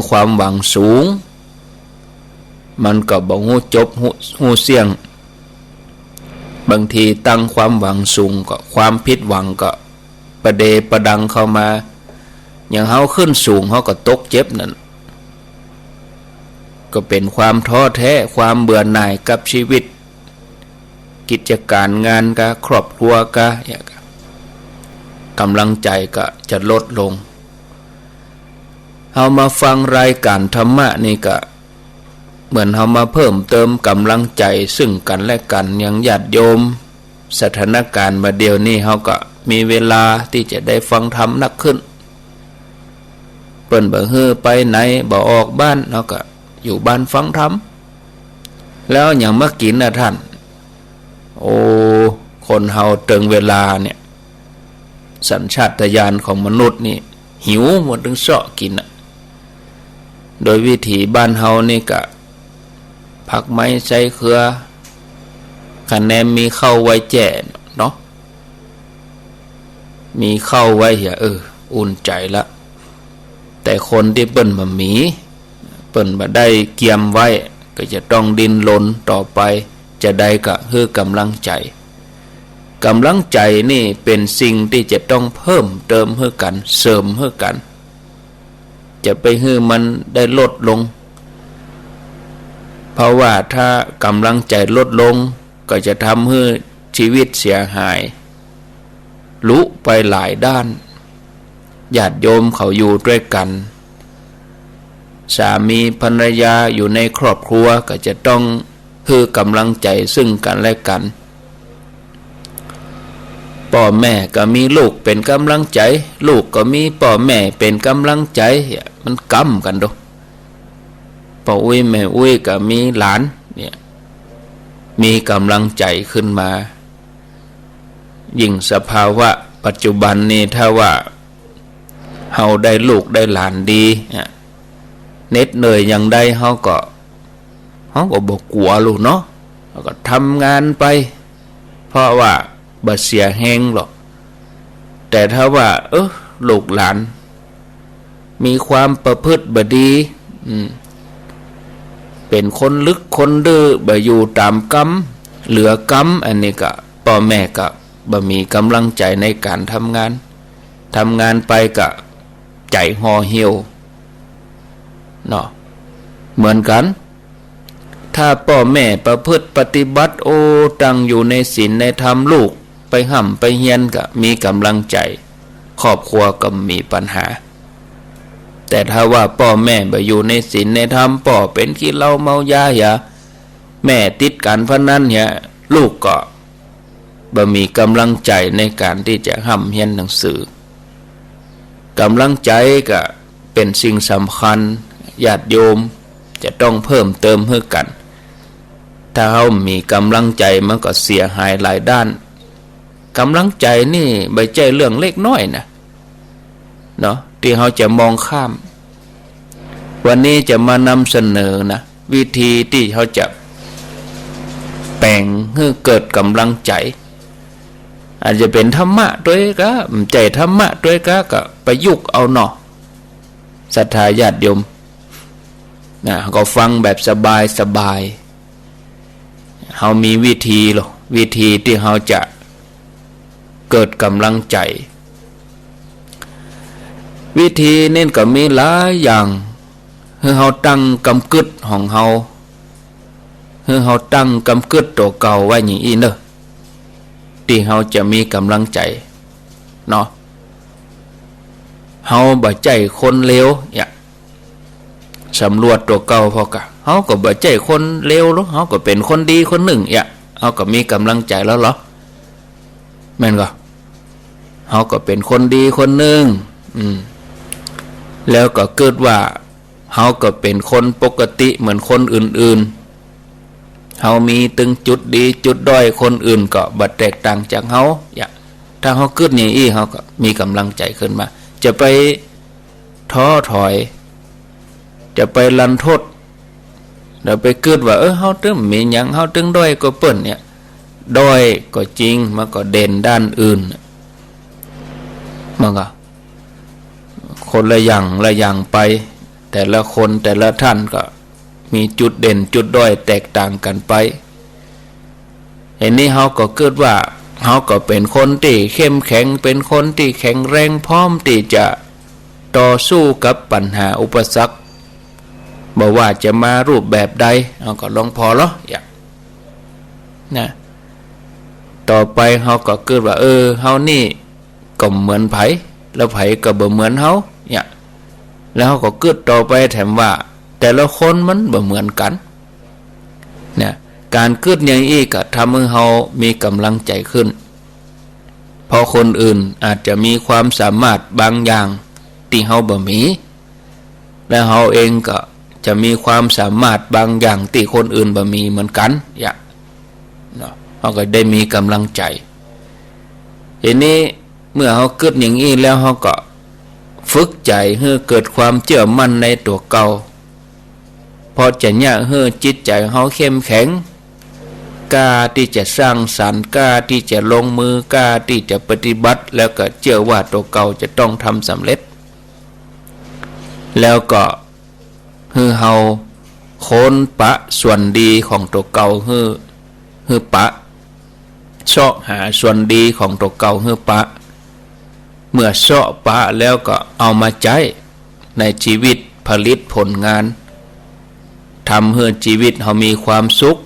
ความหวังสูงมันก็บ่ฮู้จบฮู้เสี่ยงบางทีตั้งความหวังสูงก็ความผิดหวังก็ประเดประดังเข้ามาอย่างเฮาขึ้นสูงเฮาก็ตกเจ็บนั่นก็เป็นความท้อแท้ความเบื่อหน่ายกับชีวิตกิจการงานกะครอบครัวกะกำลังใจก็จะลดลงเฮามาฟังรายการธรรมะนี่ก็เหมือนเฮามาเพิ่มเติมกำลังใจซึ่งกันและกันอย่างญาติโยมสถานการณ์มาเดียวนี้เฮาก็มีเวลาที่จะได้ฟังธรรมนักขึ้นเปิ้นบ่ฮื้อไปไหนบ่ออกบ้านเฮาก็อยู่บ้านฟังธรรมแล้วอย่างเมื่อกินนะท่านโอ้คนเฮาเติงเวลาเนี่ยสัญชาตญาณของมนุษย์นี่หิวหมดถึงเสาะกินอ่ะโดยวิถีบ้านเฮานี่ก็ผักไม้ใช้เครือคะแนนมีเข้าไว้แจ่เนาะมีเข้าไว้อย่าอุ่นใจละแต่คนที่เปิ้นบ่มีเปิ้นบ่ได้เกียมไว้ก็จะต้องดิ้นรนต่อไปจะได้ก็คือกำลังใจกำลังใจนี่เป็นสิ่งที่จะต้องเพิ่มเติมให้กันเสริมให้กันจะไปให้มันได้ลดลงเพราะว่าถ้ากำลังใจลดลงก็จะทำให้ชีวิตเสียหายลุไปหลายด้านญาติโยมเขาอยู่ด้วยกันสามีภรรยาอยู่ในครอบครัวก็จะต้องคือกำลังใจซึ่งกันและกันพ่อแม่ก็มีลูกเป็นกำลังใจลูกก็มีพ่อแม่เป็นกำลังใจมันกำกันดูพ่ออุ้ยแม่อุ้ยก็มีหลานเนี่ยมีกำลังใจขึ้นมายิ่งสภาวะปัจจุบันนี้ถ้าว่าเฮาได้ลูกได้หลานดีเน็ดเหนื่อยอย่างใดเฮาก็บ่กลัวลูกเนาะเฮาก็ทำงานไปเพราะว่าบ่เสียแฮงหรอกแต่ถ้าว่าลูกหลานมีความประพฤติบ่ดีเป็นคนลึกคนดื้อบ่อยู่ตามกรรมเหลือกรรมอันนี้ก็พ่อแม่ก็บ่มีกำลังใจในการทำงานไปก็ใจห่อเหี่ยวเนาะเหมือนกันถ้าพ่อแม่ประพฤติปฏิบัติตั้งอยู่ในศีลในธรรมลูกไปห่ำไปเฮียนก็มีกำลังใจครอบครัวก็มีปัญหาแต่ถ้าว่าพ่อแม่บ่อยู่ในศีลในธรรมพ่อเป็นขี้เหล้าเมายาแม่ติดการพนันลูกก็บ่มีกำลังใจในการที่จะห่ำเฮียนหนังสือกำลังใจก็เป็นสิ่งสำคัญญาติโยมจะต้องเพิ่มเติมให้กันถ้าเขามีกำลังใจมันก็เสียหายหลายด้านกำลังใจนี่ไม่ใช่เรื่องเล็กน้อยนะเนาะที่เขาจะมองข้ามวันนี้จะมานำเสนอนะวิธีที่เขาจะแปลงให้เกิดกำลังใจอาจจะเป็นธรรมะด้วยก็ใจธรรมะด้วยก็ประยุกต์เอาเนาะศรัทธาญาติโยมนะก็ฟังแบบสบายเขามีวิธีหรอวิธีที่เขาจะเกิดกำลังใจวิธีนี่ก็มีหลายอย่างให้เขาตั้งกำกึดของเขาให้เขาตั้งกำกึดตัวเก่าไว้อย่างนี้เนอะที่เขาจะมีกำลังใจเนาะเขาบ่ใจคนเลวสำรวจตัวเก่าพอกะเขาก็บ่ใจคนเลวหรอกเขาก็เป็นคนดีคนหนึ่งเขาก็มีกำลังใจแล้วเหรอแม่นก็เขาก็เป็นคนดีคนหนึ่งแล้วก็เกิดว่าเขาก็เป็นคนปกติเหมือนคนอื่นๆเขามีตึงจุดดีจุดด้อยคนอื่นก็บ่แตกต่างจากเขาถ้าเขาเกิดอย่างนี้เขาก็มีกำลังใจขึ้นมาจะไปท้อถอยจะไปลันทดเดี๋ยวไปเกิดว่าเขาตึงมีหยังเขาตึงด้อยก็เปิ้นด้อยก็จริงมันก็เด่นด้านอื่นมันก็คนละอย่างไป แต่ละคนแต่ละท่านก็มีจุดเด่นจุดด้อยแตกต่างกันไปเห็นนี้เขาก็เกิดว่าเขาก็เป็นคนที่เข้มแข็งเป็นคนที่แข็งแรงพร้อมที่จะต่อสู้กับปัญหาอุปสรรคบอกว่าจะมารูปแบบใดเขาก็ลองพอแล้วอย่างนะต่อไปเขาก็เกิดว่าเขานี่ก็เหมือนไผแล้วไผก็บ่เหมือนเขาเนี่ยแล้วเขาก็เกิดต่อไปแถมว่าแต่ละคนมันบ่เหมือนกันเนี่ยการเกิดอย่างนี้ก็ทำให้เขามีกำลังใจขึ้นเพราะคนอื่นอาจจะมีความสามารถบางอย่างที่เขาบ่มีและเขาเองก็จะมีความสามารถบางอย่างที่คนอื่นบ่มีเหมือนกันอย่างเขาก็ได้มีกำลังใจทีนี้เมื่อเขาเกิดอย่างนี้แล้วเขาก็ฝึกใจให้เกิดความเชื่อมั่นในตัวเก่าพอจะเนี่ยให้จิตใจเขาเข้มแข็งกล้าที่จะสร้างสรรค์กล้าที่จะลงมือกล้าที่จะปฏิบัติแล้วก็เชื่อว่าตัวเก่าจะต้องทำสำเร็จแล้วก็ให้เขาค้นปะส่วนดีของตัวเก่าให้ปะเสาะหาส่วนดีของตัวเก่าให้ปะเมื่อเสาะปะแล้วก็เอามาใช้ในชีวิตผลิตผลงานทำให้ชีวิตเขามีความสุข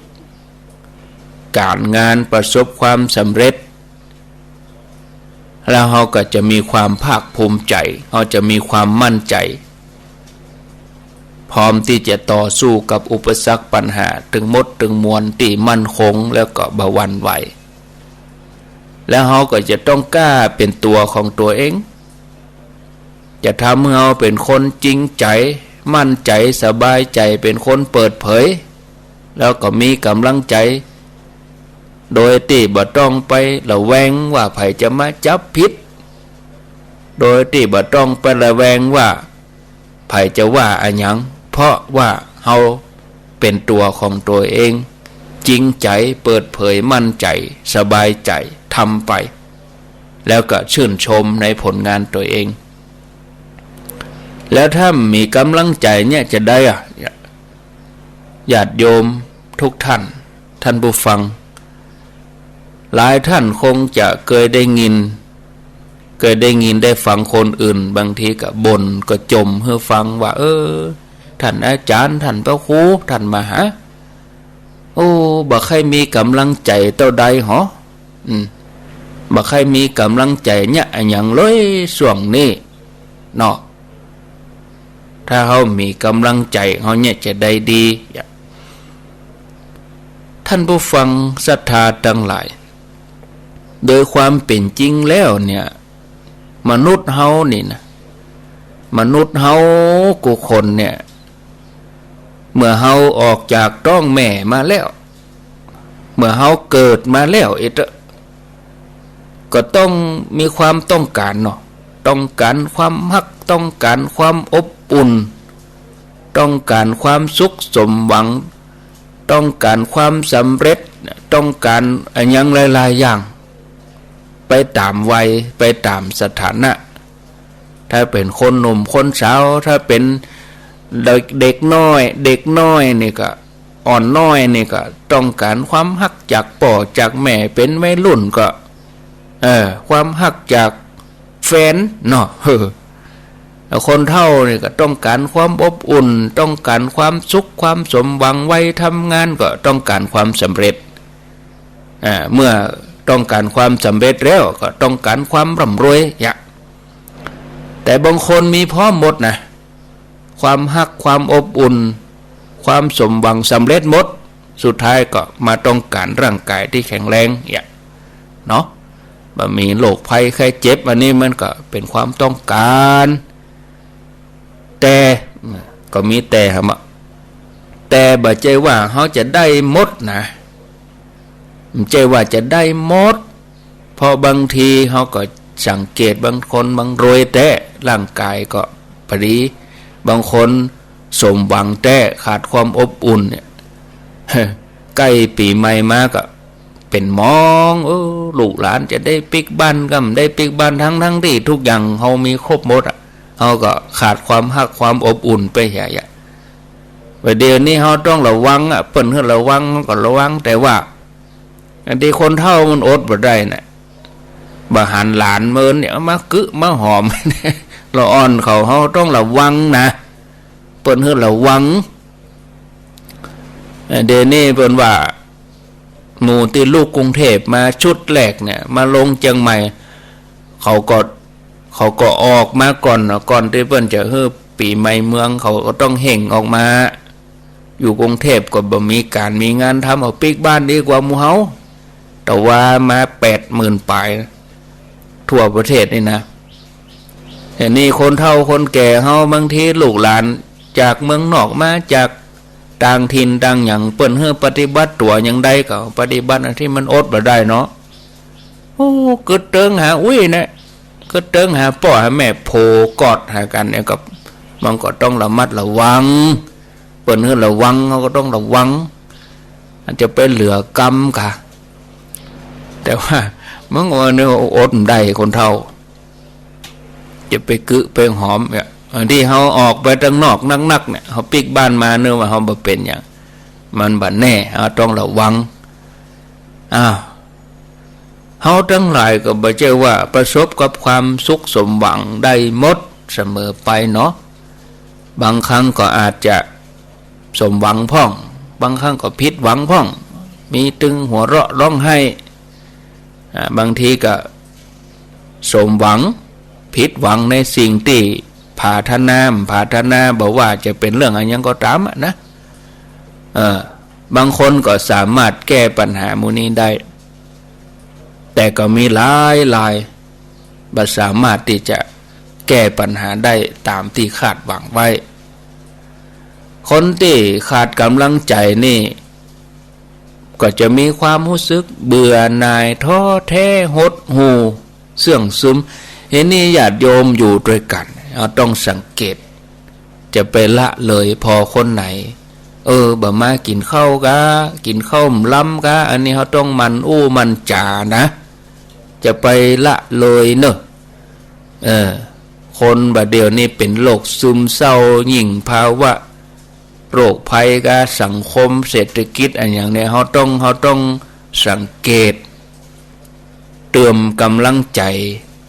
การงานประสบความสำเร็จแล้วเขาก็จะมีความภาคภูมิใจเขาจะมีความมั่นใจพร้อมที่จะต่อสู้กับอุปสรรคปัญหาถึงมดถึงมวลที่มั่นคงแล้วก็บ่หวั่นไหวแล้วเขาก็จะต้องกล้าเป็นตัวของตัวเองจะทำให้เขาเป็นคนจริงใจมั่นใจสบายใจเป็นคนเปิดเผยแล้วก็มีกำลังใจโดยที่บ่ต้องไประแวงว่าไผจะมาจับผิดโดยที่บ่ต้องไประแวงว่าไผจะว่าอะไรหยังเพราะว่าเขาเป็นตัวของตัวเองจริงใจเปิดเผยมั่นใจสบายใจทำไปแล้วก็ชื่นชมในผลงานตัวเองแล้วถ้ามีกำลังใจเนี่ยจะได้ญาติโยมทุกท่านผู้ฟังหลายท่านคงจะเคยได้ยินได้ฟังคนอื่นบางทีก็บ่นก็จมให้ฟังว่าท่านอาจารย์ท่านพระครูท่านมหาบ่ใครมีกำลังใจเท่าใดหรอบ่ใครมีกำลังใจเนี่ยอย่างเลยช่วงนี้เนาะถ้าเขามีกำลังใจเขาเนี่ยจะได้ดีท่านผู้ฟังศรัทธาทั้งหลายโดยความเป็นจริงแล้วเนี่ยมนุษย์เฮานี่นะมนุษย์เฮากูคนเนี่ยเมื่อเฮาออกจากท้องแม่มาแล้วเมื่อเฮาเกิดมาแล้วก็ต้องมีความต้องการเนาะต้องการความฮักต้องการความอบอุ่นต้องการความสุขสมหวังต้องการความสำเร็จต้องการอย่างหลายๆอย่างไปตามวัยไปตามสถานะถ้าเป็นคนหนุ่มคนสาวถ้าเป็นเด็กน้อยนี่ก็อ่อนน้อยนี่ก็ต้องการความฮักจากพ่อจากแม่เป็นวัยรุ่นก็ความฮักจากแฟนเนาะคนเฒ่านี่ก็ต้องการความอบอุ่นต้องการความสุขความสมหวังวัยทำงานก็ต้องการความสำเร็จเมื่อต้องการความสำเร็จแล้วก็ต้องการความร่ำรวยแต่บางคนมีพร้อมหมดนะความฮักความอบอุ่นความสมหวังสำเร็จหมดสุดท้ายก็มาต้องการร่างกายที่แข็งแรงเนาะบ่มีโรคภัยไข้เจ็บอันนี้มันก็เป็นความต้องการแต่ก็มีแต่ครับแต่บ่ใจว่าเขาจะได้หมดนะไม่ใช่ว่าจะได้หมดเพราะบางทีเขาก็สังเกตบางคนบางรวยแต่ร่างกายก็พอดีบางคนสมหวังแต่ขาดความอบอุ่นเนี่ยใกล้ปีใหม่มาก็เป็นมองลูกหลานจะได้ปิกบ้านก็ได้ปิกบ้านทั้งที่ทุกอย่างเขามีครบหมด เขาก็ขาดความฮักความอบอุ่นไปใหญ่ๆเดี๋ยวนี้เขาต้องระวังอ่ะเปิ้นให้ระวังก็ระวังแต่ว่าอันที่คนเฒ่ามันอดบ่ได้น่ะบ่หันหลานเมินเนี่ยมากึมาหอมเราอ่อนเขาต้องระวังนะเปิ้นให้ระวังเดี๋ยวนี้เปิ้นว่าหมู่ที่ลูกกรุงเทพมาชุดแรกเนี่ยมาลงเชียงใหม่เขาก็ออกมาก่อนที่เปิ้นจะเฮ้อปีใหม่เมืองเขาก็ต้องเห่งออกมาอยู่กรุงเทพก็บ่มีการมีงานทำเอาปิกบ้านดีกว่าหมู่เฮาแต่ว่ามา 80,000 ปลายทั่วประเทศนี่นะแต่นี่คนเฒ่าคนแก่เฮาบางทีลูกหลานจากเมืองนอกมาจากต่างถิ่นต่างหยังเปิ้นเฮ้อปฏิบัติตัวหยังใดก็ปฏิบัติอันที่มันอดบ่ได้เนาะโอ้กึดเติงหาอุ้ยนะกึดเติงหาพ่อหาแม่โผกอดหากันเนี่ยก็มันก็ต้องระมัดระวังเปิ้นเฮ้อระวังเขาก็ต้องระวังอาจจะเป็นเหลือกรรมค่ะแต่ว่ามันก็เนี่ยอดได้คนเฒ่าจะไปกึไปหอมเนี่ยที่เขาออกไปทางนอกนักๆเนี่ยเขาปิกบ้านมาเนื่อว่าเขาบ่เป็นอย่างมันบ่แน่เขาต้องระวังเขาทั้งหลายก็บ่ใช่ว่าประสบกับความสุขสมหวังได้หมดเสมอไปเนาะบางครั้งก็อาจจะสมหวังพ่องบางครั้งก็ผิดหวังพ่องมีตึงหัวเราะร้องไห้บางทีก็สมหวังผิดหวังในสิ่งที่ผาทนาบอกว่าจะเป็นเรื่องอะไรยังก็ตามนะบางคนก็สามารถแก้ปัญหามูนี้ได้แต่ก็มีหลายบ่สามารถที่จะแก้ปัญหาได้ตามที่คาดหวังไว้คนที่ขาดกำลังใจนี่ก็จะมีความรู้สึกเบื่อหน่ายท้อแท้หดหู่เสื่องซึมเห็นนี่ญาติโยมอยู่ด้วยกันเราต้องสังเกตจะไปละเลยพอคนไหนบ่มากินข้าวกะกินข้าวล้ำกะอันนี้เขาต้องมันมันจ่านะจะไปละเลยเนอะคนบัดเดียวนี้เป็นโรคซึมเศร้ายิ่งภาวะโรคภัยกะสังคมเศรษฐกิจอันอย่างนี้เขาต้องสังเกตเติมกำลังใจ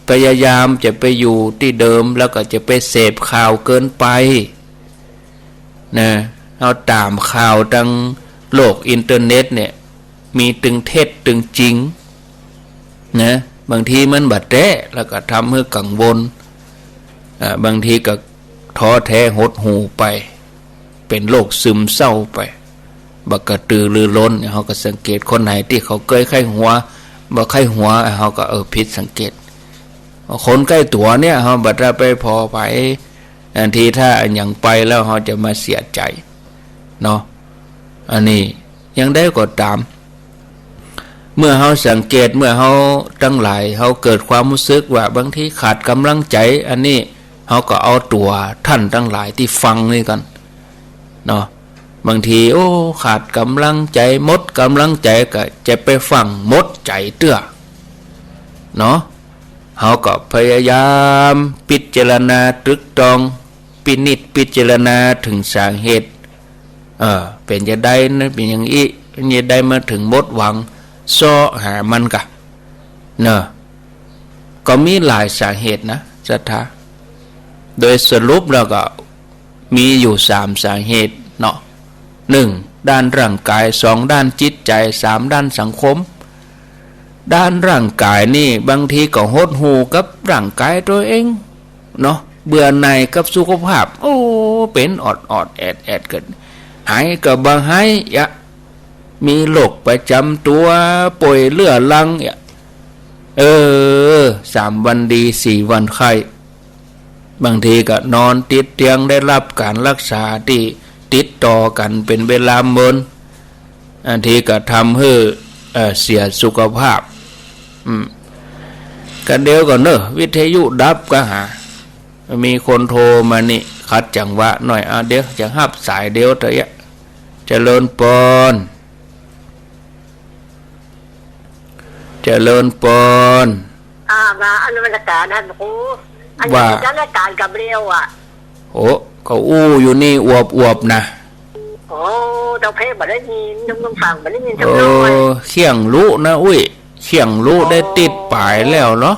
พยายามจะไปอยู่ที่เดิมแล้วก็จะไปเสพข่าวเกินไปนะเราตามข่าวทางโลกอินเทอร์เน็ตเนี่ยมีตึงเท็จตึงจริงนะบางทีมันบัดแท้แล้วก็ทำให้กังวลบางทีก็ท้อแท้หดหู่ไปเป็นโรคซึมเศร้าไปบักกระตือรือร้นเขาก็สังเกตคนไหนที่เขาเคยไข้หัวบ่ไข้หัวเขาก็ผิดสังเกตคนใกล้ตัวเนี่ยเขาบัดไปพอไปอันทีถ้าอย่างไปแล้วเขาจะมาเสียใจเนาะอันนี้ยังได้ก็ตามเมื่อเขาสังเกตเมื่อเขาทั้งหลายเขาเกิดความรู้สึกว่าบางทีขาดกำลังใจอันนี้เขาก็เอาตัวท่านทั้งหลายที่ฟังนี่กันเนาะบางทีขาดกำลังใจหมดกำลังใจก็จะไปฟังหมดใจเตื้อเนาะเขาก็พยายามพิจารณาตรึกตรองพิจารณาถึงสาเหตุเป็นจะได้นะเป็นอย่างนี้เป็นจะได้มาถึงหมดหวังซ้อหามันกะเนอะก็มีหลายสาเหตุนะศรัทธาโดยสรุปแล้วก็มีอยู่3สาเหตุเนาะ1ด้านร่างกาย2ด้านจิตใจ3ด้านสังคมด้านร่างกายนี่บางทีก็หดหู่กับร่างกายตัวเองเนาะเบื่อหน่ายกับสุขภาพเป็นอดแอดกันหายก็บ่หายมีโรคประจำตัวป่วยเรื้อรัง3 วันดี4 วันไข้บางทีก็นอนติดเตียงได้รับการรักษาที่ติดต่อกันเป็นเวลาเมินบางทีก็ทำให้เสียสุขภาพกันเดียวก่อนเนอะวิทยุดับก็หามีคนโทรมานี่ขัดจังหวะหน่อยเดี๋ยวจะหับสายเดียวเถอะเจริญปนมาอนุโมทนาท่านครู ว่าสถานการณ์กับเร็วอ่ะโอ้ก็อู้อยู่นี่อวบนะโอ้เจ้าเพศบ่ได้ยินน้องฟังบ่ได้ยินจังน้อยเขียงรู้นะอุ้ยเขียงรู้ได้ติดปลายแล้วเหรอ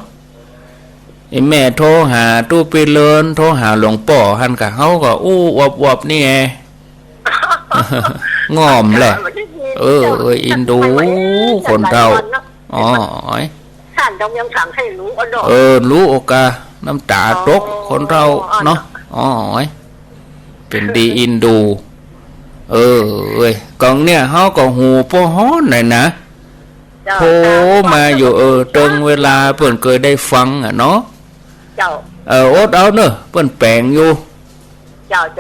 ไอ้แม่โทรหาตู้ไปเลินโทรหาหลวงป่อหันกับเขาก็อู้อวบนี่ไงง่อมแหละอินดูคนเราอ๋อท่านต้องยังสั่งให้รู้รู้โอกาน้ำตาตกคนเราเนาะอ๋อเป็นดีอินดูกองเนี่ยเขาก็หูพ่อฮ้อนหน่อยนะโผมาอยู่ตรงเวลาเพิ่นเคยได้ฟังอ่ะเนาะโอ๊ตเอาเนอะเพิ่นแปลงอยู่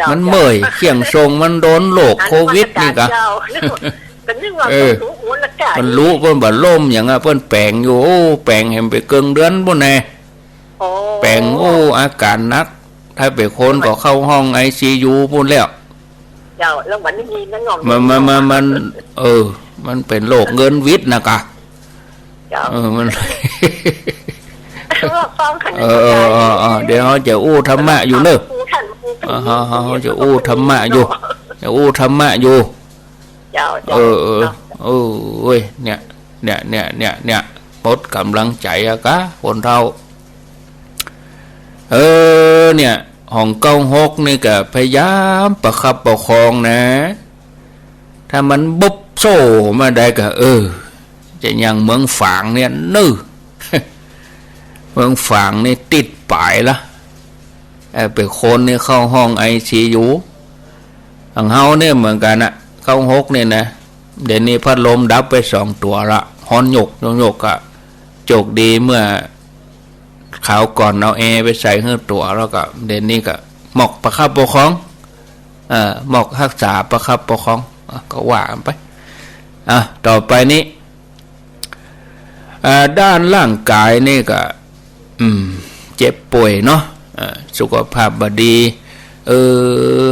มันเมื่อยเขียงทรงมันโดนโรคโควิดนี่กะมันรู้เพิ่นบ่ล่มอย่างอ่ะเพิ่นแปลงอยู่แปลงให้ไปเกินเดือนบ่แน่แปลงอาการหนักถ้าไปคนก็เข้าห้อง ICU พุ่นแล้วแล้ววันนี้นั่นงอมมันมันเป็นโรคเงินวิทย์นะกะมันเดี๋ยวเขาจะอู้ธรรมะอยู่เนอะเขาจะอู้ธรรมะอยู่เนี่ยหมดกำลังใจอะกะคนเราเนี่ยห้องเก้าหกนี่ก็พยายามประคับประคองนะถ้ามันบุบโซ่มาได้ก็จะยังเมืองฝางเนี่ยเมืองฝางนี่ติดป่ายละไปคนนี่เข้าห้อง ICU ทางเฮาเนี่ยเหมือนกันอะเข้าหกเนี่ยนะเดี๋ยวนี้พัดลมดับไป2 ตัวละฮ้อนหยกอะโจกดีเมื่อข่าวก่อนเอาแอร์ไปใส่เครื่องตัวแล้วก็เดี๋ยวนี้ก็หมอกประคับประคองหมอกรักษาประคับประคองก็ว่าไปต่อไปนี้ด้านร่างกายนี่ก็เจ็บป่วยเนาะสุขภาพบ่ดี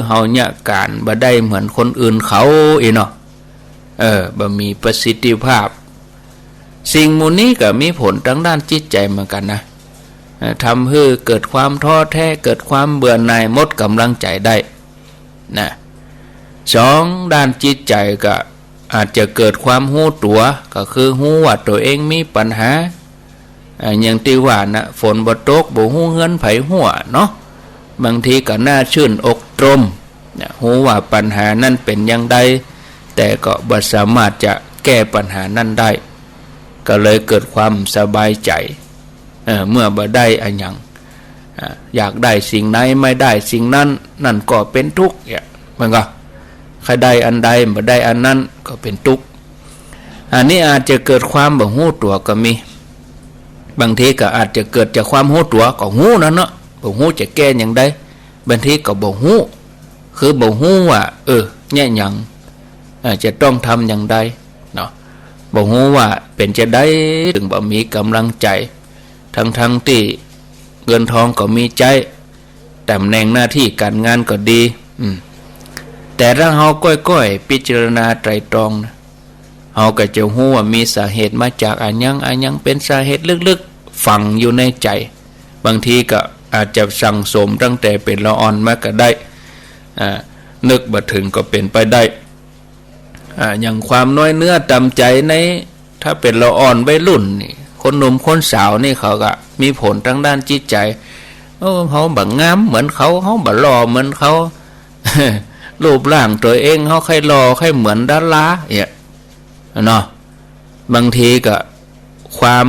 เฮาเนี่ยการบ่ได้เหมือนคนอื่นเขาอีเนาะบ่มีประสิทธิภาพสิ่งมูนี้ก็มีผลทางด้านจิตใจเหมือนกันนะทำให้เกิดความท้อแท้เกิดความเบื่อหน่ายหมดกำลังใจได้นะ2ด้านจิตใจก็อาจจะเกิดความหู้ตัวก็คือหู้ว่าตัวเองมีปัญหาอย่างที่ว่านะฝนบ่ตกบ่ฮู้เงินไผหัวเนาะบางทีก็น่าชื่นอกตรมหู้ว่าปัญหานั้นเป็นอย่างใดแต่ก็บ่สามารถจะแก้ปัญหานั้นได้ก็เลยเกิดความสบายใจเมื่อบ่ได้อันยังอยากได้สิ่งไหนไม่ได้สิ่งนั้นนั่นก็เป็นทุกข์มันก็ใครได้อันใดบ่ได้อันนั้นก็เป็นทุกข์อันนี้อาจจะเกิดความบ่ฮู้ตัวก็มีบางทีก็อาจจะเกิดจากความฮู้ตัวก็ฮู้นั่นเนาะบ่ฮู้จะแก้อย่างใดบางทีก็บ่ฮู้คือบ่ฮู้ว่าแย่หยังจะต้องทำอย่างใดเนาะบ่ฮู้ว่าเป็นจะได้ถึงบ่มีกำลังใจทั้งที่เงินทองก็มีใจตำแหน่งหน้าที่การงานก็ดีแต่ถ้าเฮาก้อยๆพิจารณาไตร่ตรองนะเฮาก็จะฮู้ว่ามีสาเหตุมาจากอันยังเป็นสาเหตุลึกๆฝังอยู่ในใจบางทีก็อาจจะสั่งสมตั้งแต่เป็นละอ่อนมาก็ได้นึกบ่ถึงก็เป็นไปได้อย่างความน้อยเนื้อต่ำใจในถ้าเป็นละอ่อนวัยรุ่นนี่คนหนุ่มคนสาวนี่เขาก็มีผลทางด้านจิตใจเขาบ่งามเหมือนเขาบ่หล่อเหมือนเขา รูปร่างตัวเองเขาใครหล่อใครเหมือนดาราเนี่ยเนาะบางทีก็ความ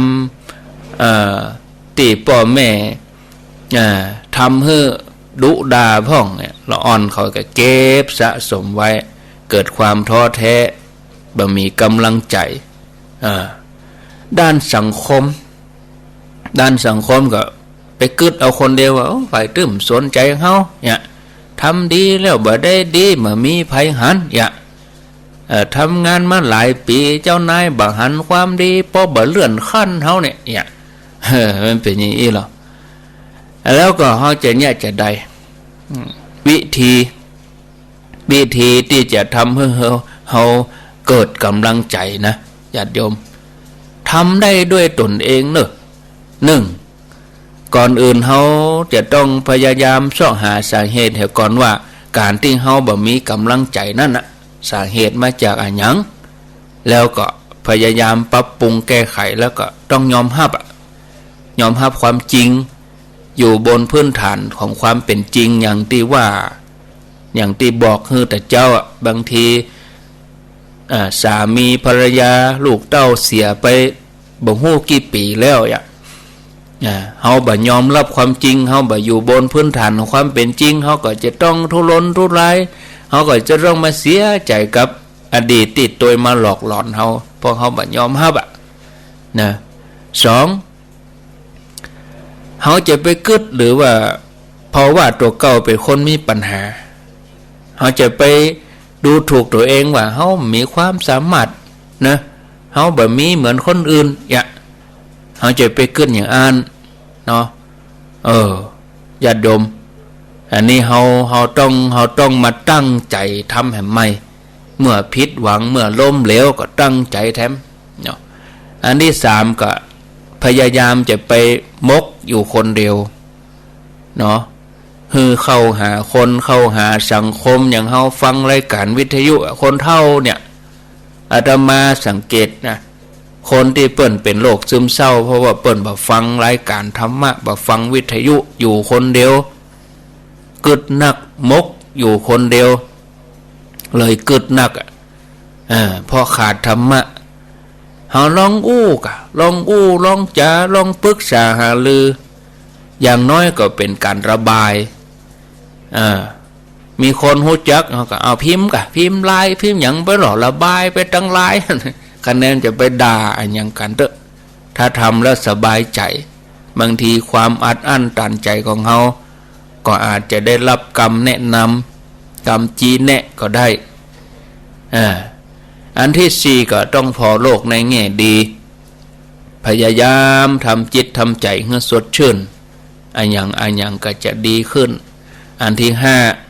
ตีพ่อแม่ทำให้ดุด่าพ่องเนี่ยละอ่อนเขาก็เก็บสะสมไว้เกิดความท้อแท้บ่มีกำลังใจด้านสังคมก็ไปกึดเอาคนเดียวว่าฝ่ายตื้มสนใจเขาเนี่ยทำดีแล้วบ่ได้ดีมามีภัยหันเนี่ยทำงานมาหลายปีเจ้านายบ่หันความดีพอบ่เลื่อนขั้นเขาเนี่ยมันเป็นอย่างนี้หรอแล้วก็เขาจะเนี่ยจะได้วิธีที่จะทำให้เขาเกิดกำลังใจนะญาติโยมทำได้ด้วยตนเองเนอะ1 ก่อนอื่นเฮาจะต้องพยายามเสาะหาสาเหตุเหตุก่อนว่าการที่เฮาบ่มีกำลังใจนั่นน่ะสาเหตุมาจากอะไรหยังแล้วก็พยายามปรับปรุงแก้ไขแล้วก็ต้องยอมรับความจริงอยู่บนพื้นฐานของความเป็นจริงอย่างที่บอกคือแต่เจ้าบางทีสามีภรรยาลูกเต้าเสียไปบ่ฮู้กี่ปีแล้วเฮาบ่ยอมรับความจริงเฮาบ่อยู่บนพื้นฐานของความเป็นจริงเฮาก็จะต้องทุรนทุรายเฮาก็จะต้องมาเสียใจกับอดีตที่ตัวมาหลอกหลอนเฮาเพราะเฮาบ่ยอมรับนะ2เฮาจะไปกึดหรือว่าเพราะว่าตัวเก่าเป็นคนมีปัญหาเฮาจะไปดูถูกตัวเองว่าเฮามีความสามารถนะเฮาบ่มีเหมือนคนอื่นเฮาจะไปกึดอย่างอันเนาะญาติโยมอันนี้เฮาต้องมาตั้งใจทำให้ใหม่เมื่อผิดหวังเมื่อล้มเหลวก็ตั้งใจแท้เนาะอันที่3ก็พยายามจะไปมกอยู่คนเดียวเนาะเข้าหาคนเข้าหาสังคมอย่างเฮาฟังรายการวิทยุคนเฒ่าเนี่ยอาตมาสังเกตนะคนที่เปิ้นเป็นโรคซึมเศร้าเพราะว่าเปิ้นบ่ฟังรายการธรรมะบ่ฟังวิทยุอยู่คนเดียวกึดนักมกอยู่คนเดียวเลยกึดนักเพราะขาดธรรมะเฮาลองลองจาลองปรึกษาหารืออย่างน้อยก็เป็นการระบายมีคนฮู้จักเฮาก็เอาพิมพ์ไลน์พิมพ์หยังไปหรอระบายไปตั้งไลน์คะแนนจะไปด่าอันหยังกันเถอะถ้าทำแล้วสบายใจบางทีความอัดอั้นตันใจของเฮาก็อาจจะได้รับกรรมแนะนำกรรมจีแนะก็ได้อันที่4ก็ต้องพอโลกในแง่ดีพยายามทำจิตทำใจให้สดชื่นอันยังก็จะดีขึ้นอันที่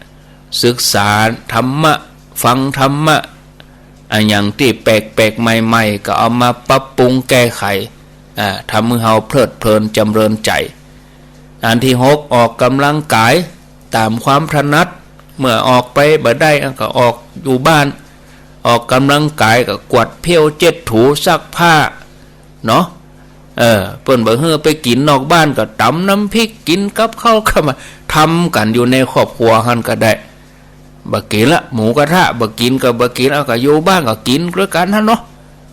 5ศึกษาธรรมะฟังธรรมะอันยังที่แปลกๆใหม่ๆก็เอามาปรับปรุงแก้ไขทำให้เฮาเพลิดเพลินจำเริญใจอันที่6ออกกำลังกายตามความถนัดเมื่อออกไปบ่ได้ก็ออกอยู่บ้านออกกำลังกายก็กวาดเพี้ยวเจ็ดถูซักผ้าเนาะเปิ้นบ่ฮื้อไปกินนอกบ้านก็ตำน้ำพริกกินกับข้าวเข้ามาทำกันอยู่ในครอบครัวหั่นก็ได้บ่กินละหมูกระทะบ่กินก็บ่กินเอาก็อยู่บ้านก็กินด้วยกันหั่นเนาะ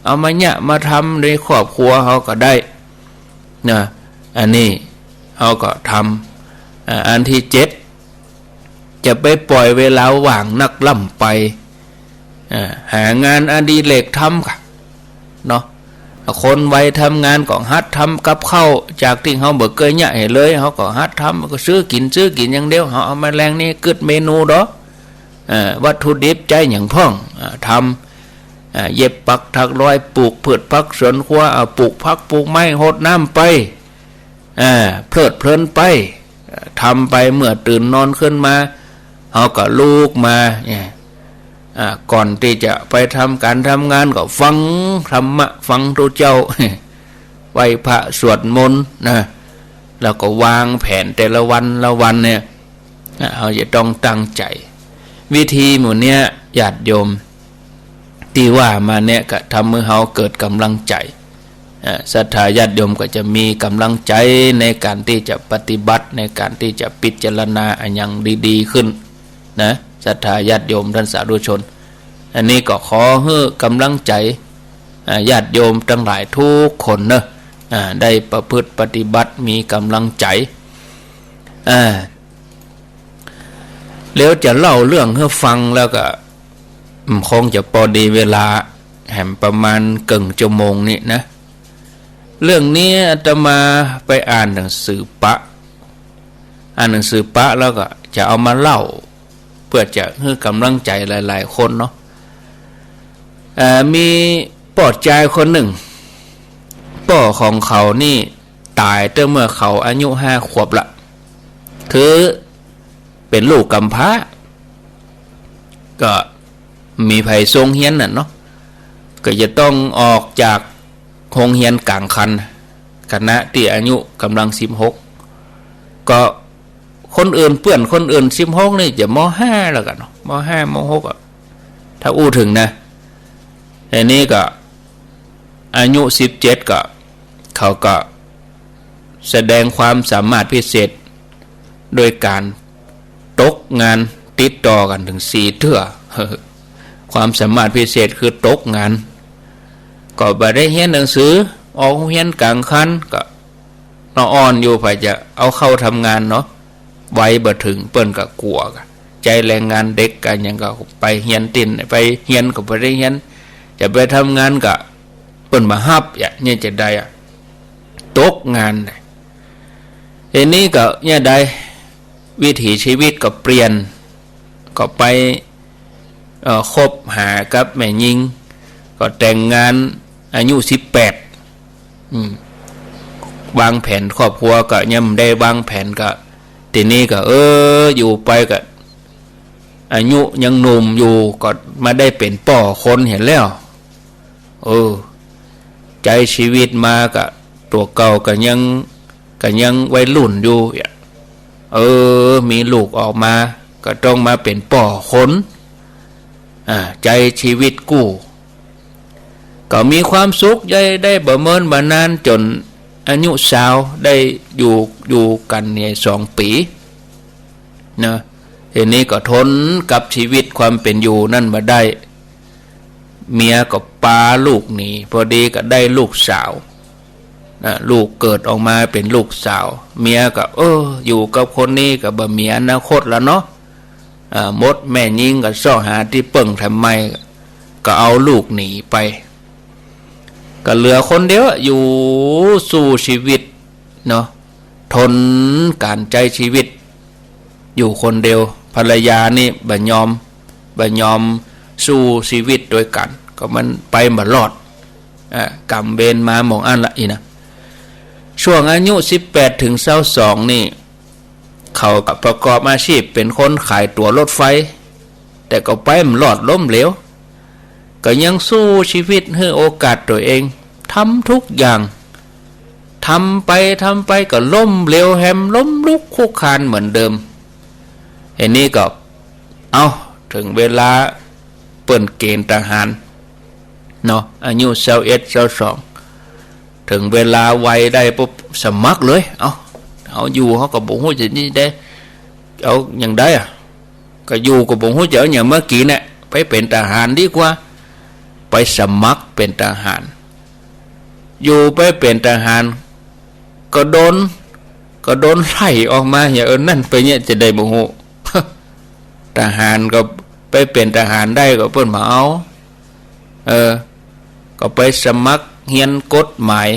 เอามาเนี่ยมาทำในครอบครัวเฮาก็ได้นะอันนี้เฮาก็ทำอันที่7จะไปปล่อยเวลาว่างนักล่ำไปหางานอดิเรกทำค่ะเนาะคนวัยทำงานก็หัดทำกับข้าวจากที่เขาบ่เคยเนี่ยให้เลยเขาก็หัดทำก็ซื้อกินอย่างเดียวเขาเอามาแรงนี่กึดเมนูดอกวัตถุดิบใจอย่างพ่องทำเย็บปักถักร้อยปลูกพืชผักสวนครัวปลูกผักปลูกไม้หดน้ำไปเพลิดเพลินไปทำไปเมื่อตื่นนอนขึ้นมาเขาก็ลูกมาก่อนที่จะไปทำการทำงานก็ฟังธรรมะฟังพระเจ้าไหว้พระสวดมนต์นะแล้วก็วางแผนแต่ละวันเนี่ยเราจะต้องตั้งใจวิธีหมู่เนี้ยญาติโยมที่ว่ามาเนี่ยก็ทำให้เราเกิดกำลังใจศรัทธาญาติโยมก็จะมีกำลังใจในการที่จะปฏิบัติในการที่จะพิจารณาอันยังดีๆขึ้นนะศรัทธาญาติโยมท่านสาธุชนอันนี้ก็ขอให้กำลังใจญาติโยมทั้งหลายทุกคนเนอะได้ประพฤติปฏิบัติมีกำลังใจแล้วจะเล่าเรื่องให้ฟังแล้วก็คงจะพอดีเวลาแหมประมาณเกินชั่วโมงนี้นะเรื่องนี้อาตมาไปอ่านหนังสือปะแล้วก็จะเอามาเล่าเพื่อจะให้กำลังใจหลายๆคนเนาะมีป่อใจคนหนึ่งป่อของเขานี่ตายตั้งเมื่อเขาอายุ5 ขวบละคือเป็นลูกกำพร้าก็มีไผทรงเฮียนน่ะเนาะก็จะต้องออกจากโรงเรียนกลางคันคณะที่อายุกำลัง16 ก็คนอื่นเปื่อนคนอื่น16นี่จะม.5แล้วกันม.5 ม.6อ่ะถ้าอู้ถึงนะอันนี้ก็อายุ17ก็เขาก็แสดงความสามารถพิเศษโดยการตกงานติดต่อกันถึง4 เทื่อ ความสามารถพิเศษคือตกงานก็บ่ได้เรียนหนังสือออกเรียนกลางคันก็อ่อนอยู่ไปจะเอาเข้าทำงานเนาะไว้บ่ถึงเปิ้นก็กลัวกันใจแรงงานเด็กกันยังก็ไปเรียนตินไปเรียนก็บ่ได้เรียนจะไปทำงานก็เปิ้นมาฮับเนี่ยจะได้ตกงานอันนี้ก็เนี่ยได้วิถีชีวิตก็เปลี่ยนก็ไปคบหากับแม่หญิงก็แต่งงานอายุ18วางแผนครอบครัวก็ยังได้วางแผนก็ทีนี้ก็อยู่ไปก็อายุยังหนุ่มอยู่ก็มาได้เป็นป่อคนเห็นแล้วใจชีวิตมาก็ตัวเก่าก็ยังวัยรุ่นอยู่มีลูกออกมาก็ต้องมาเป็นป่อคนใจชีวิตกู้ก็มีความสุขได้บ่เมินบ่นานจนอายุสาวได้อยู่กันเนี่ย2 ปีนะทีนี้ก็ทนกับชีวิตความเป็นอยู่นั่นมาได้เมียก็ปาลูกหนีพอดีก็ได้ลูกสาวนะลูกเกิดออกมาเป็นลูกสาวเมียก็อยู่กับคนนี้ก็บ่มีอนาคตแล้วเนาะมดแม่ยิงก็ซ่อหาที่เปิ่งทำไมก็เอาลูกหนีไปก็เหลือคนเดียวอยู่สู่ชีวิตเนาะทนการใจชีวิตอยู่คนเดียวภรรยานี่บ่ยอมสู้ชีวิตโดยกันก็มันไปบ่รอดกรรมเวรมาหมองอันละอีนะช่วงอายุ18 ถึง 22นี่เขากับประกอบอาชีพเป็นคนขายตั๋วรถไฟแต่ก็ไปมันรอดล้มเหลวก็ยังสู้ชีวิตให้โอกาสตัวเองทำทุกอย่างทำไปก็ล้มเหลวแฮมล้มลุกคุกคานเหมือนเดิมอันนี้ก็ถึงเวลาเปิ่นเกณฑ์ทหารเนาะอายุ21 22ถึงเวลาวัยได้ปุ๊บสมัครเลยเอาอยู่เขาก็บ่ฮู้จะนี่ได้เอาอย่างได้ก็อยู่ก็บ่ฮู้จะเอาอย่างเมื่อกี้เนี่ยไปเป็นทหารดีกว่าไปสมัครเป็นทหารอยู่ไปเป็นทหารก็โดนไล่ออกมาอย่างนั่นไปเนี่ยจะได้บ่ฮู้ ทหารก็ไปเป็นทหารได้ก็เพิ่นมาเอาก็ไปสมัครเรียนกฎหมาย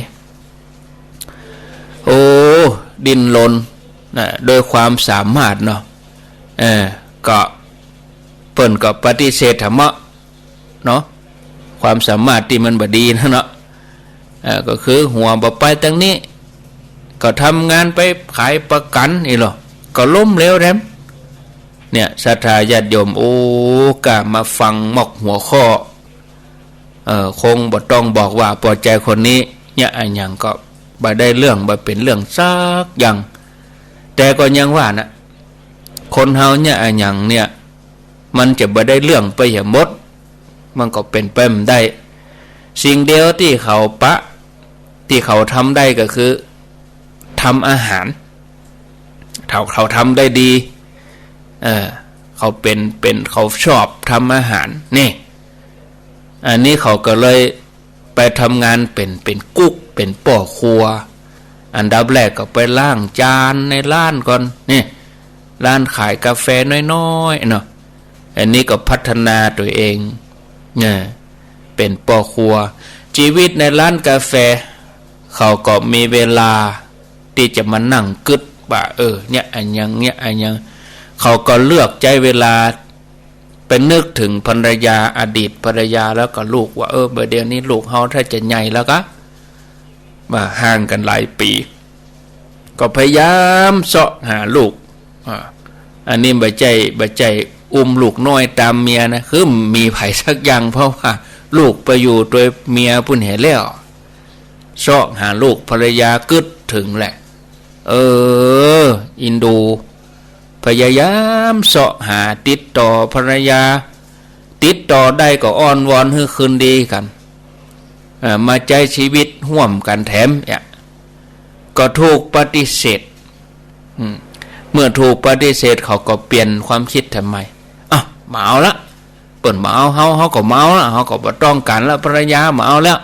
ดิ้นรนโดยความสามารถเนาะก็เพิ่นก็ปฏิเสธธรรมะเนาะความสามารถที่มันบ่ดีนะเนาะก็คือหัวบ่ไปทางนี้ก็ทำงานไปขายประกันนี่หรอก็ล้มเหลวแรมเนี่ยศรัทธาญาติโยมกะมาฟังหมอกหัวข้อคงบ่ต้องบอกว่าพอใจคนนี้เนี่ยอันหยังก็บ่ได้เรื่องบ่เป็นเรื่องซักอย่างแต่ก็ยังว่านะคนเฮาเนี่ยอันหยังเนี่ยมันจะบ่ได้เรื่องไปอย่างหมดมันก็เป็นไปไม่ได้สิ่งเดียวที่เขาทำได้ก็คือทำอาหารเขาทำได้ดีเขาเขาชอบทำอาหารนี่อันนี้เขาก็เลยไปทำงานเป็นกุ๊กเป็นป่อครัวอันดับแรกก็ไปล้างจานในร้านก่อนนี่ร้านขายกาแฟน้อยๆเนาะอันนี้ก็พัฒนาตัวเองเนี่ยเป็นป่อครัวชีวิตในร้านกาแฟเขาก็มีเวลาที่จะมานั่งกึดว่าเนี่ยอันยังเขาก็เลือกใจเวลาเป็นนึกถึงภรรยาอดีตภรรยาแล้วก็ลูกว่าเดี๋ยวนี้ลูกเฮาถ้าจะใหญ่แล้วก็มาห่างกันหลายปีก็พยายามเสาะหาลูกอันนี้บ่ใจอุ้มลูกน้อยตามเมียนะคือมีไผสักอย่างเพราะว่าลูกไปอยู่โดยเมียพุ่นเห็นแล้วเสาะหาลูกภรรยากึดถึงแหละ อินดูพยายามเสาะหาติดต่อภรรยาติดต่อได้ก็อ้อนวอนให้คืนดีกันมาใจชีวิตห่วมกันแถมก็ถูกปฏิเสธเมื่อถูกปฏิเสธเขาก็เปลี่ยนความคิดทำไมมาเอาละเปิ่นมาเอาเขาก็มาเอาละเขาก็บ่ต้องการละภรรยามาเอาแล้ว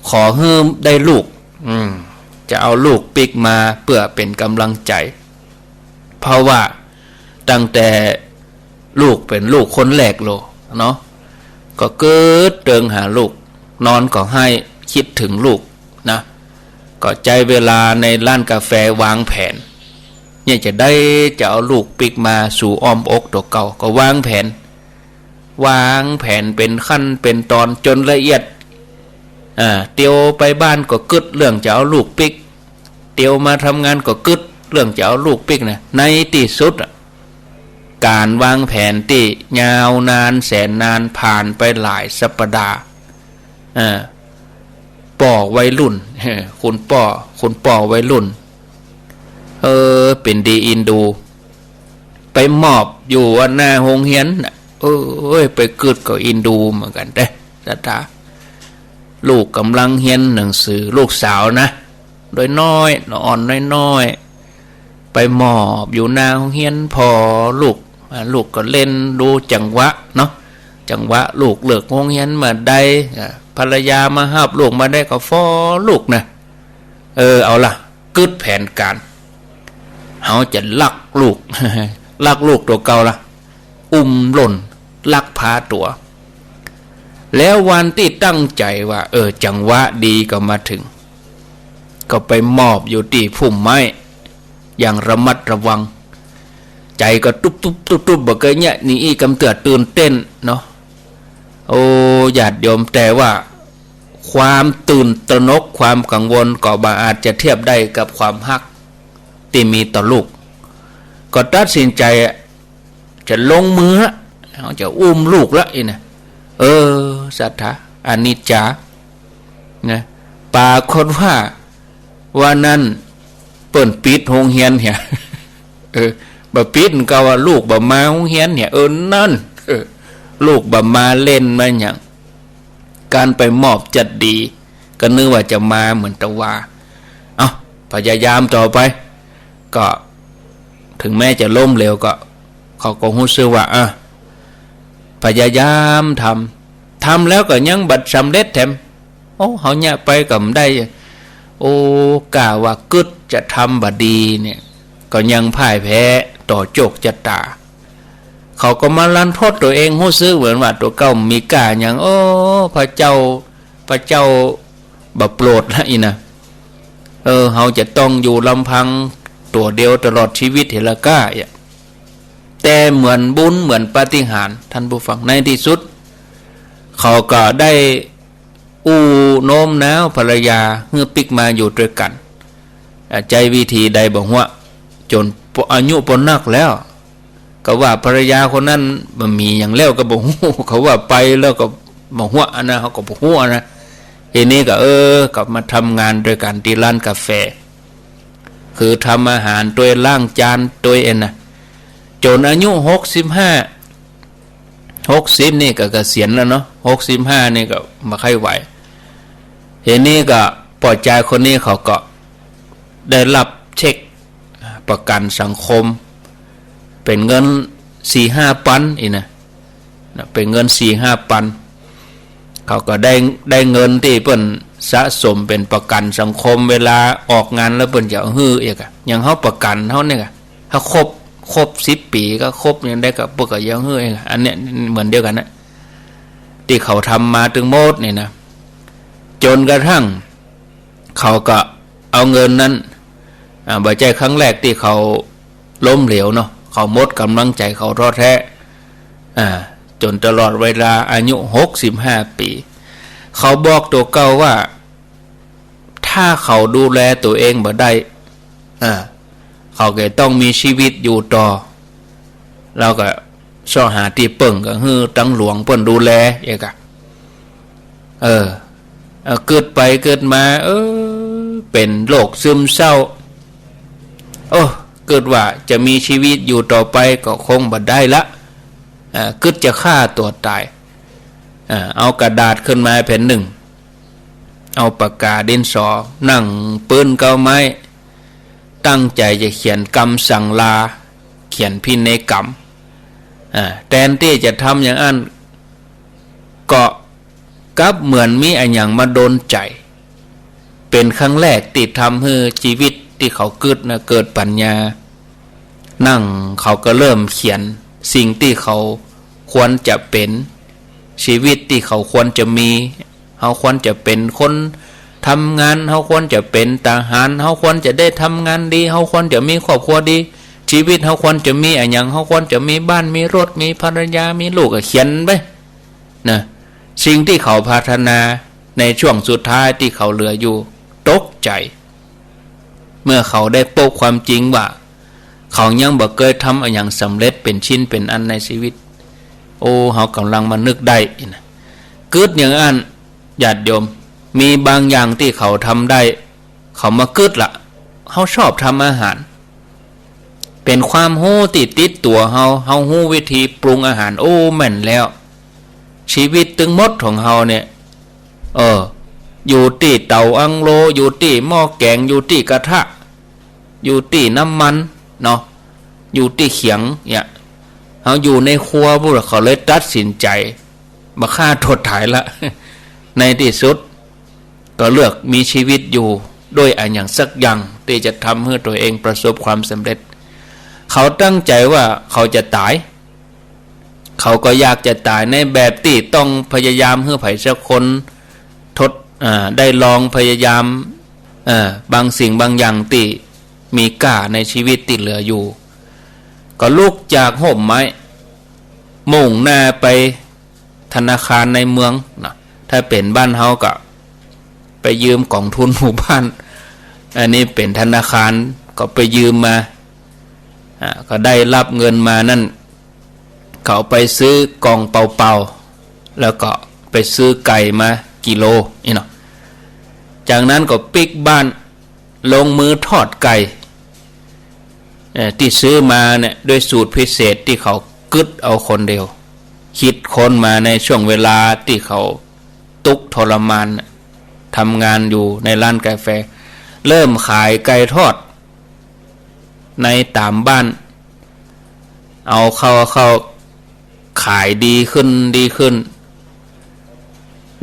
ขอให้ได้ลูกจะเอาลูกปิกมาเพื่อเป็นกำลังใจเพราะว่าตั้งแต่ลูกเป็นลูกคนแรกโลเนาะก็เกิดเดิงหาลูกนอนก็ให้คิดถึงลูกนะก็ใจเวลาในร้านกาแฟวางแผนเนี่ยจะเอาลูกปิกมาสู่อ้อมอกตัวเก่าก็วางแผนเป็นขั้นเป็นตอนจนละเอียดเตียวไปบ้านก็กึดเรื่องจะเอาลูกปิกเตียวมาทำงานก็กึดเรื่องจะเอาลูกปิกนะในที่สุดการวางแผนที่ยาวนานแสนนานผ่านไปหลายสัปดาห์ป่อวัยรุ่นคุณป่อวัยรุ่นเป็นดีอินดูไปมอบอยู่หน้าโรงเรียนไปกึดก็อินดูเหมือนกันสัตาลูกกำลังเรียนหนังสือลูกสาวนะโดยน้อยอ่อนน้อยไปมอบอยู่หน้าโรงเรียนพอลูกก็เล่นดูจังหวะเนาะจังหวะลูกเลิกโรงเรียนมาได้ภรรยามาหาบลูกมาได้ก็ฟ้อลูกนะเอาล่ะกึดแผนการเขาจะลักลูก ลักลูกตัวเก่าล่ะหล่นลักพาตัวแล้ววันที่ตั้งใจว่าจังหวะดีก็มาถึงก็ไปมอบอยู่ที่พุ่มไม้อย่างระมัดระวังใจก็ตุ๊บบ่เคยเนี่ยนี่กำเตือตื่นเต้นเนาะญาติโยมแต่ว่าความตื่นตระหนกความกังวลก็บ่อาจจะเทียบได้กับความฮักที่มีต่อลูกก็ตัดสินใจจะลงมือละเขาจะอุ้มลูกละนะสัทธาอนิจจานะปาคนว่านั้นเปิ่นปิดโรงเรียนเนี่ยบ่ปิดก็ว่าลูกบ่มาโรงเรียนเนี่ยนั่นลูกบ่มาเล่นมาหยังการไปมอบจัดดีก็นึกว่าจะมาเหมือนตะว่าพยายามต่อไปก็ถึงแม้จะล้มเหลวก็เขาก็รู้สึกว่าพยายามทำแล้วก็ยังบัดสำเร็จแถมเขาเนี่ยไปก็ได้กะว่ากึดจะทำบัดดีเนี่ยก็ยังพ่ายแพ้ต่อโจกชะตาเขาก็มาลันโทษตัวเองรู้สึกเหมือนว่าตัวเก่ามีกาอย่างพระเจ้าบ่โปรดละอีนะเขาจะต้องอยู่ลำพังตัวเดียวตลอดชีวิตเห็นละก้าแต่เหมือนบุญเหมือนปาฏิหาริย์ท่านผู้ฟังในที่สุดเขาก็ได้โน้มน้าวภรรยาเมื่อปิกมาอยู่ด้วยกันใจวิธีใดบอกว่าจนอายุปนนักแล้วก็ว่าภรรยาคนนั้นมันมีอย่างแล้วก็บอกเขาว่าไปแล้วก็บอกว่านะเขาก็บอกว่านะทีนี้ก็กลับมาทำงานด้วยกันที่ร้านกาแฟคือทำอาหารตัวล้างจานตัวเองนะจนอายุ60นี่ก็เกษียณแล้วเนาะ65นี่ก็มาค่อยไหวทีนี้ก็ปล่อยใจคนนี้เขาก็ได้รับเช็คประกันสังคมเป็นเงิน 4-5 ปันอีนะเป็นเงิน 4-5 ปันเขาก็ได้เงินที่เพิ่นสะสมเป็นประกันสังคมเวลาออกงานแล้วเพิ่นจะฮื้ออีกอย่างเฮาประกันเฮาเนี่ยถ้าครบ10 ปีก็ครบยังได้กับพวกก็ยังฮื้ออีกอันเนี้ยเหมือนเดียวกันนะที่เขาทำมาถึงหมดนี่นะจนกระทั่งเขาก็เอาเงินนั้นบ่ใจครั้งแรกที่เขาล้มเหลวเนาะเขาหมดกำลังใจเขาท้อแท้จนตลอดเวลาอายุ65 ปีเขาบอกตัวเก่าว่าถ้าเขาดูแลตัวเองบ่ได้เขาก็ต้องมีชีวิตอยู่ต่อแล้วก็ซ่อหาที่เปิ่งก็คือตั้งหลวงเปิ้นดูแลเอกเกิดไปเกิดมาเป็นโรคซึมเศร้า เกิดว่าจะมีชีวิตอยู่ต่อไปก็คงบ่ได้ละกึดจะฆ่าตัวตายเอากระดาษขึ้นมาแผ่นหนึ่งเอาปากกาดินสอนั่งปืนเกาไม้ตั้งใจจะเขียนกรรมสั่งลาเขียนพินัยกรรมแทนที่จะทำอย่างนั้นก็กลับเหมือนมีอะไรอย่างมาโดนใจเป็นครั้งแรกที่ทำให้ชีวิตที่เขาเกิดปัญญานั่งเขาก็เริ่มเขียนสิ่งที่เขาควรจะเป็นชีวิตที่เขาควรจะมีเขาควรจะเป็นคนทำงานเขาควรจะเป็นทหารเขาควรจะได้ทำงานดีเขาควรจะมีครอบครัวดีชีวิตเขาควรจะมีอะไรอย่างเขาควรจะมีบ้านมีรถมีภรรยามีลูกก็เขียนไปนะสิ่งที่เขาพัฒนาในช่วงสุดท้ายที่เขาเหลืออยู่ตกใจเมื่อเขาได้พบความจริงว่าเขายังบ่เคยทำอะไรอย่างสำเร็จเป็นชิ้นเป็นอันในชีวิตโอ้เขากำลังมานึกได้นะเกิดอย่างนั้นญาติโยมมีบางอย่างที่เขาทำได้เขามาเกิดละเขาชอบทำอาหารเป็นความหู้ติดตัวเขาหู้วิธีปรุงอาหารโอ้แม่นแล้วชีวิตตึงมดของเขาเนี่ยอยู่ที่เตาอังโลอยู่ที่หม้อแกงอยู่ที่กระทะอยู่ที่น้ำมันเนาะอยู่ที่เขียงเนี่ยเขาอยู่ในครัวพวกเขาเลยตัดสินใจมาฆ่าทดถ่ายละ ในที่สุดก็เลือกมีชีวิตอยู่ด้วยอันอย่างสักอย่างที่จะทำให้ตัวเองประสบความสำเร็จเขาตั้งใจว่าเขาจะตายเขาก็อยากจะตายในแบบที่ต้องพยายามให้ไผสักคนได้ลองพยายามบางสิ่งบางอย่างที่มีค่าในชีวิตที่เหลืออยู่ก็ลุกจากห่มไม้มุ่งหน้าไปธนาคารในเมืองนะถ้าเป็นบ้านเฮาก็ไปยืมกองทุนหมู่บ้านอันนี้เป็นธนาคารก็ไปยืมมาก็ได้รับเงินมานั่นเขาไปซื้อกองเปล่าๆแล้วก็ไปซื้อไก่มากิโลนี่เนาะจากนั้นก็ปิกบ้านลงมือทอดไก่ที่ซื้อมาเนี่ยด้วยสูตรพิเศษที่เขากึดเอาคนเดียวคิดค้นมาในช่วงเวลาที่เขาทุกข์ทรมานทำงานอยู่ในร้านกาแฟเริ่มขายไก่ทอดในตามบ้านเอาเข้าขายดีขึ้น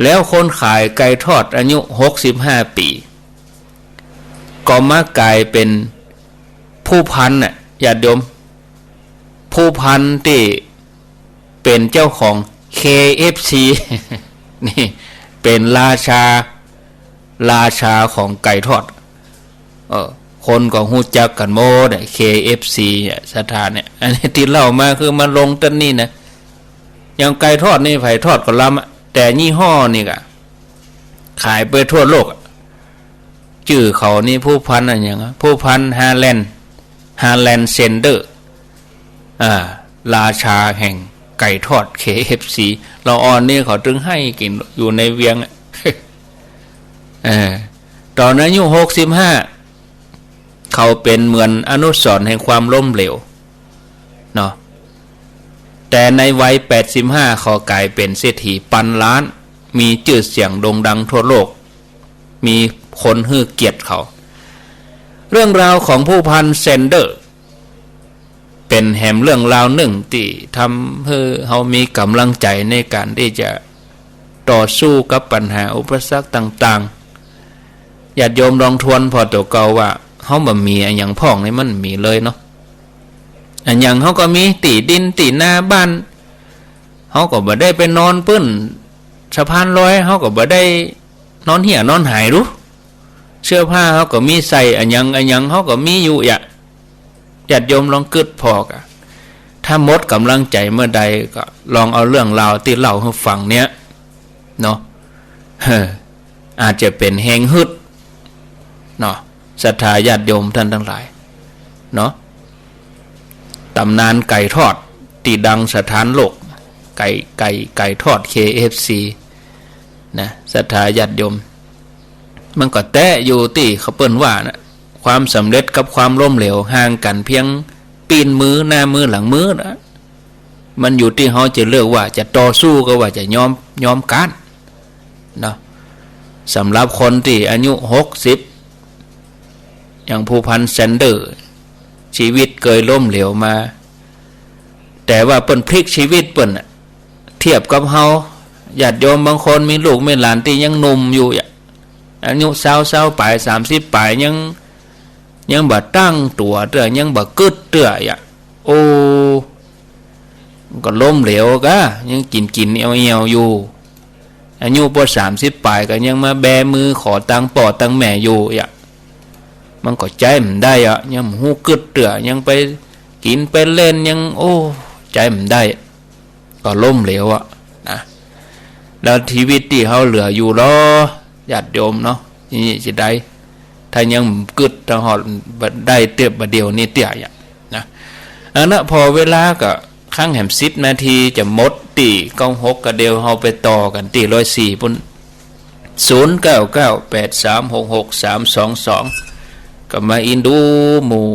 แล้วคนขายไก่ทอดอายุ65 ปีก็มากลายเป็นผู้พันน่ะญาติโยมผู้พันที่เป็นเจ้าของ KFC นี่เป็นราชาของไก่ทอดคนก็ฮู้จักกันหมด KFC สถานเนี่ยอันนี้ที่เล่ามาคือมันลงต้นนี่นะอย่างไก่ทอดนี่ไผทอดก็ล้ำแต่ยี่ห้อนี่ก็ขายไปทั่วโลกชื่อเขานี่ผู้พันอะไรอย่างผู้พันฮาแลนด์เซนเดอร์ราชาแห่งไก่ทอด KFC เราอ่อนนี่เขาถึงให้กินอยู่ในเวียงตอนนั้นอายุ65เขาเป็นเหมือนอนุสรณ์แห่งความล้มเหลวเนาะแต่ในวัย85เขากลายเป็นเศรษฐีพันล้านมีชื่อเสียงโด่งดังทั่วโลกมีคนฮือเกียรติเขาเรื่องราวของผู้พันเซนเดอร์เป็นแหมเรื่องราวหนึ่งที่ทำให้เขามีกำลังใจในการที่จะต่อสู้กับปัญหาอุปสรรคต่างๆญาติโยมลองทวนพอตัวเก่าว่าเขาบ่มีอันอย่างพ่องนี่มันมีเลยเนาะอันอย่างเขาก็มีตีดินตีหน้าบ้านเขาก็บ่ได้ไปนอนปื้นสะพานลอยเขาก็บ่ได้นอนเหี่ยนอนหายรู้เสื้อผ้าเขาก็มีใส่อันยังเขาก็มีอยู่ญาติโยมลองกึดพอกถ้าหมดกำลังใจเมื่อใดก็ลองเอาเรื่องราวที่เล่าให้ฟังเนี้ยเนาะอาจจะเป็นแหงฮึดเนาะศรัทธาญาติโยมท่านทั้งหลายเนาะตำนานไก่ทอดที่ดังสถานโลกไก่ทอด KFC นะศรัทธาญาติโยมมันก็แตะอยู่ที่เขาเปิ้นว่านะค ความสำเร็จกับความล้มเหลวห่างกันเพียงปีนมือหน้ามือหลังมือนะมันอยู่ที่เขาจะเลือกว่าจะต่อสู้ก็ว่าจะยอมกันเนาะสำหรับคนที่อายุ60อย่างผู้พันแซนเดอร์ชีวิตเคยล้มเหลวมา แต่ว่าเปิ้นพลิกชีวิตเปิ้นเทียบกับเฮาญาติโยมบางคนมีลูกมีหลานที่ยังหนุ่มอยู่อายุ20ปลาย30ปลายยังบ่ตั้งตัวเตื้อยังบ่กึดเตื้อโอ้ก็ล้มเหลวก็ยังกินเอียวๆอยู่อายุพอ30ปลายก็ยังมาแบมือขอตังค์พ่อตังค์แม่อยู่มันก็ใจมันได้ยังหูกึดเตื้อยังไปกินไปเล่นยังโอ้ใจมันได้ก็ล้มเหลวนะแล้วชีวิตที่เขาเหลืออยู่ล้อญาติโยมเนาะนี่จะได้ถ้ายังกึดถ้าหอดได้เตียบเดียวนี่เตี้ยนะอันนั้นพอเวลาก็ข้างแหม10 นาทีจะหมดตี96ก็เดียวเฮาไปต่อกันตี104ปุ่น0998366322ก็มาอินดูหมู่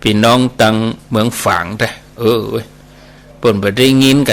พี่น้องตังเมืองฝางแต่เปิ้นบ่ได้ยินกัน